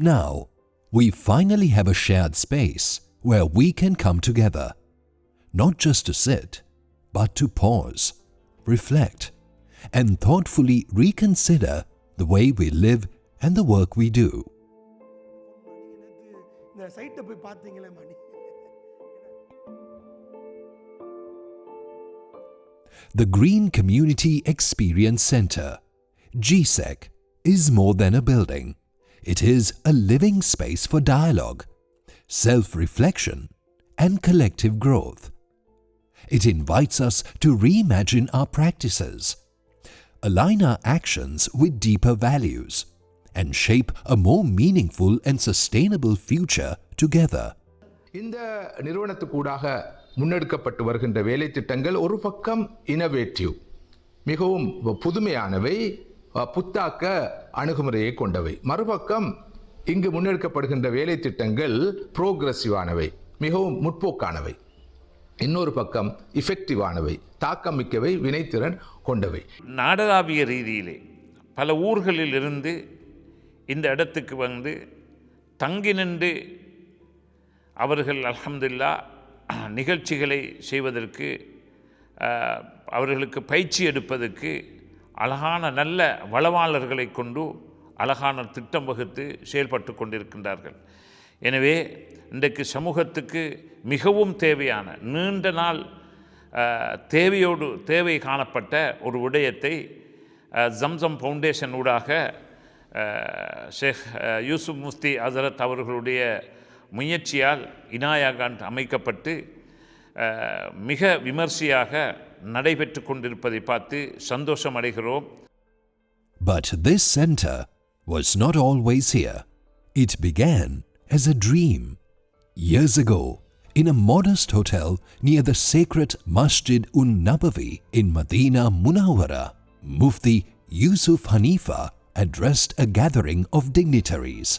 Now, we finally have a shared space where we can come together, not just to sit, but to pause, reflect, and thoughtfully reconsider the way we live and the work we do. The Green Community Experience Center, GCEC, is more than a building. It is a living space for dialogue, self-reflection, and collective growth. It invites us to reimagine our practices, align our actions with deeper values, and shape a more meaningful and sustainable future together. இந்த நிறுவனத்துக்கூடாக முன்னெடுக்கப்பட்டு வருகின்ற வேலை திட்டங்கள் ஒரு பக்கம் innovative, மிகவும் புதுமையானவை, புத்தாக்க அணுகுமுறையை கொண்டவை. மறுபக்கம் இங்கு முன்னெடுக்கப்படுகின்ற வேலை திட்டங்கள் புரோகிரசிவானவை, மிகவும் முற்போக்கானவை. இன்னொரு பக்கம் இஃபெக்டிவானவை, தாக்கமிக்கவை, வினைத்திறன் கொண்டவை. நாடளாவிய ரீதியிலே பல ஊர்களில் இருந்து இந்த இடத்துக்கு வந்து தங்கி நின்று அவர்கள் அல்ஹம்துலில்லாஹ் நிகழ்ச்சிகளை செய்வதற்கு, அவர்களுக்கு பயிற்சி எடுப்பதற்கு அழகான நல்ல வளவாளர்களை கொண்டு அழகான திட்டம் வகுத்து செயல்பட்டு கொண்டிருக்கின்றார்கள். எனவே இன்றைக்கு சமூகத்துக்கு மிகவும் தேவையான நீண்ட நாள் தேவை காணப்பட்ட ஒரு விடயத்தை ஜம்சம் ஃபவுண்டேஷன் ஊடாக ஷேக் யூசுப் முஃப்தி ஹசரத் அவர்களுடைய முயற்சியால் இனாயாகான் அமைக்கப்பட்டு மிக விமர்சையாக நடைபெற்று கொண்டிருப்பதை பார்த்து சந்தோஷம் அடைகிறோம். But this center was not always here. It began as a dream. Years ago, in a modest hotel near the sacred Masjid Un-Nabawi in Medina Munawwara, Mufti Yusuf Hanifa addressed a gathering of dignitaries.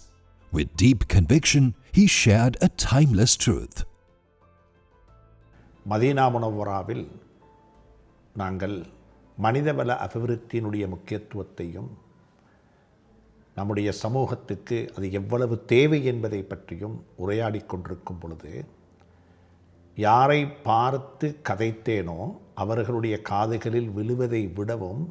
With deep conviction, he shared a timeless truth. Medina முனவ்வராவில் நாங்கள் மனிதவள அபிவிருத்தியினுடைய முக்கியத்துவத்தையும் நம்முடைய சமூகத்துக்கு அது எவ்வளவு தேவை என்பதை பற்றியும் உரையாடி கொண்டிருக்கும் பொழுது, யாரை பார்த்து கதைத்தேனோ அவர்களுடைய காதுகளில் விழுவதை விடவும்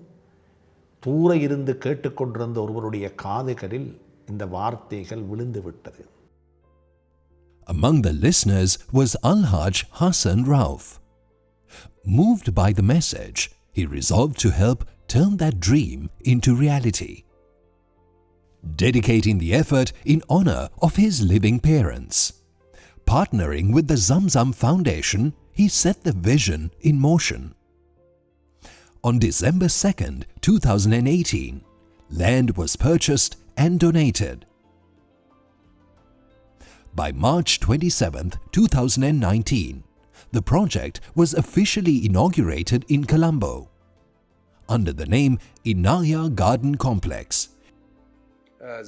தூர இருந்து கேட்டுக்கொண்டிருந்த ஒருவருடைய காதுகளில் இந்த வார்த்தைகள் விழுந்து விட்டது. Among the listeners was Alhaj Hassan Rauf. Moved by the message, he resolved to help turn that dream into reality. Dedicating the effort in honor of his living parents. Partnering with the Zamzam Foundation, he set the vision in motion. On December 2nd, 2018, land was purchased and donated. By March 27th, 2019, the project was officially inaugurated in Colombo under the name Inaya Garden Complex.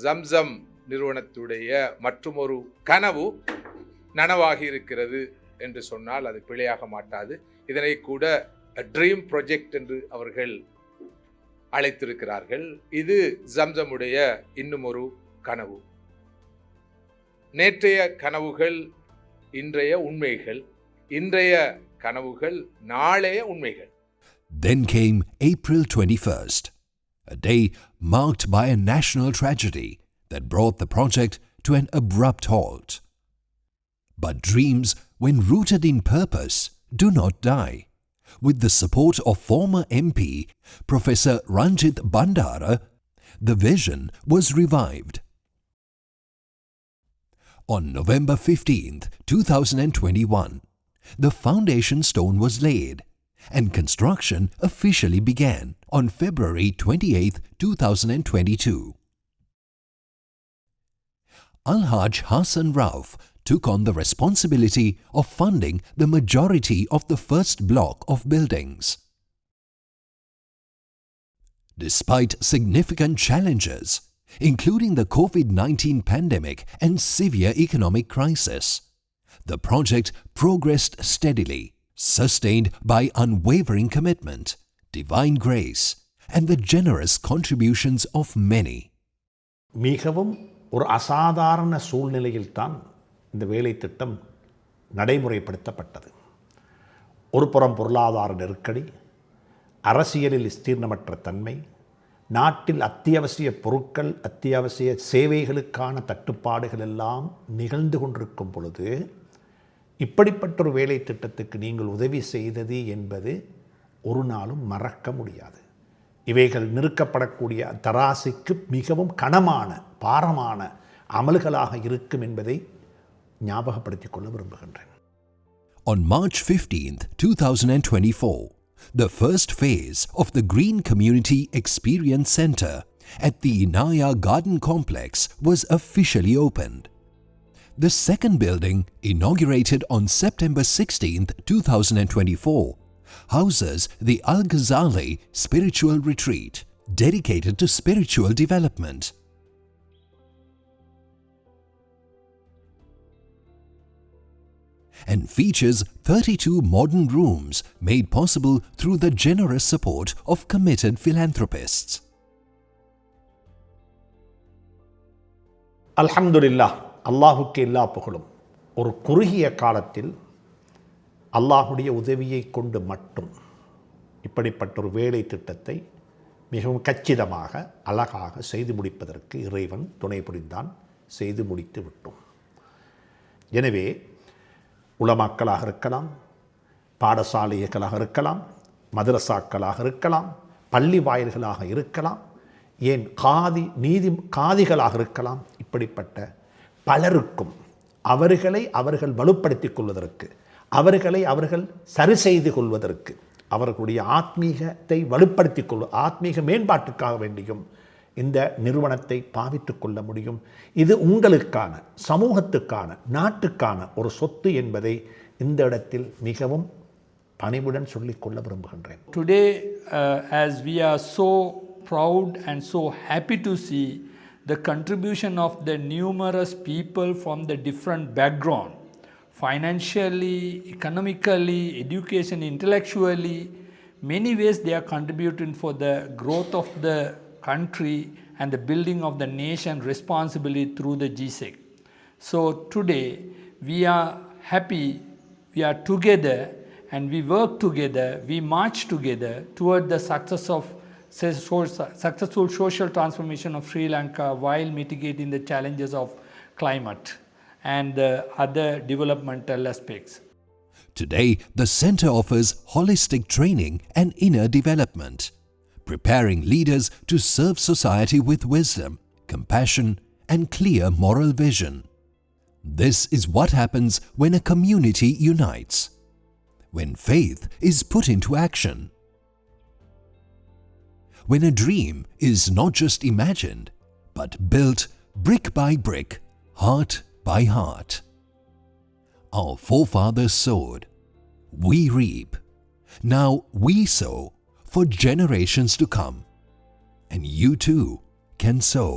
Zamzam நிறுவனத்துடைய மற்றுமொரு கனவு நனவாகி இருக்கிறது என்று சொன்னால் அது பிழையாக மாட்டாது. இதனை கூட ட்ரீம் ப்ராஜெக்ட் என்று அவர்கள் அழைத்திருக்கிறார்கள். இது ஜம்சமுடைய இன்னும் ஒரு கனவு. நேற்றைய கனவுகள் இன்றைய உண்மைகள், இன்றைய கனவுகள் நாளைய உண்மைகள். Then came April 21st, a day marked by a national tragedy that brought the project to an abrupt halt. But dreams, when rooted in purpose, do not die. With the support of former MP Professor Ranjit Bandara, the vision was revived. On November 15th, 2021, the foundation stone was laid and construction officially began on February 28th, 2022. Alhaj Hassan Rauf took on the responsibility of funding the majority of the first block of buildings. Despite significant challenges, including the COVID-19 pandemic and severe economic crisis, the project progressed steadily, sustained by unwavering commitment, divine grace, and the generous contributions of many. மிகவும் ஒரு அசாதாரண சூழ்நிலையில்தான் இந்த வேலை திட்டம் நடைமுறைப்படுத்தப்பட்டது. ஒரு புறம் பொருளாதார நெருக்கடி, அரசியலில் விஸ்தீர்ணமற்ற தன்மை, நாட்டில் அத்தியாவசிய பொருட்கள், அத்தியாவசிய சேவைகளுக்கான தட்டுப்பாடுகள் எல்லாம் நிகழ்ந்து கொண்டிருக்கும் பொழுது இப்படிப்பட்ட ஒரு வேலை திட்டத்துக்கு நீங்கள் உதவி செய்தது என்பது ஒரு நாளும் மறக்க முடியாது. இவைகள் நிறுக்கப்படக்கூடிய தராசுக்கு மிகவும் கனமான பாரமான அமல்களாக இருக்கும் என்பதை ஞாபகப்படுத்திக் கொள்ள விரும்புகின்றேன். On March 15th, 2024, the first phase of the Green Community Experience Center at the Inaya Garden Complex was officially opened. The second building, inaugurated on September 16th, 2024, houses the Al-Ghazali Spiritual Retreat, dedicated to spiritual development. And features 32 modern rooms made possible through the generous support of committed philanthropists. அல்ஹம்துலில்லாஹ், அல்லாஹுக்கு எல்லா புகழும். ஒரு குறுகிய காலத்தில் அல்லாஹுடைய உதவியை கொண்டு மட்டும் இப்படிப்பட்ட ஒரு வேலை திட்டத்தை மிகவும் கச்சிதமாக அழகாக செய்து முடிப்பதற்கு இறைவன் துணை புரிந்தான். செய்து முடித்து விட்டோம். எனவே உலமாக்களாக இருக்கலாம், பாடசாலைகளாக இருக்கலாம், மதரசாக்களாக இருக்கலாம், பள்ளி வாயில்களாக இருக்கலாம், ஏன் காதிகளாக இருக்கலாம், இப்படிப்பட்ட பலருக்கும் அவர்கள் வலுப்படுத்திக் கொள்வதற்கு, அவர்கள் சரி செய்து கொள்வதற்கு, அவர்களுடைய ஆத்மீகத்தை வலுப்படுத்திக் ஆத்மீக மேம்பாட்டுக்காக வேண்டியும் இந்த நிறுவனத்தை பாவித்துக் கொள்ள முடியும். இது உங்களுக்கான, சமூகத்துக்கான, நாட்டுக்கான ஒரு சொத்து என்பதை இந்த இடத்தில் மிகவும் பணிவுடன் சொல்லிக்கொள்ள விரும்புகின்றேன். Today, as we are so proud and so happy to see the contribution of the numerous people from the different background, financially, economically, education, intellectually, many ways they are contributing for the growth of the country and the building of the nation responsibly through the GSEC. So today we are happy, we are together and we work together, we march together toward the successful social transformation of Sri Lanka while mitigating the challenges of climate and other developmental aspects. Today, the center offers holistic training and inner development, preparing leaders to serve society with wisdom, compassion, and clear moral vision. This is what happens when a community unites, when faith is put into action, when a dream is not just imagined, but built brick by brick, heart by heart. Our forefathers sowed, we reap. Now we sow for generations to come. And you too can sow.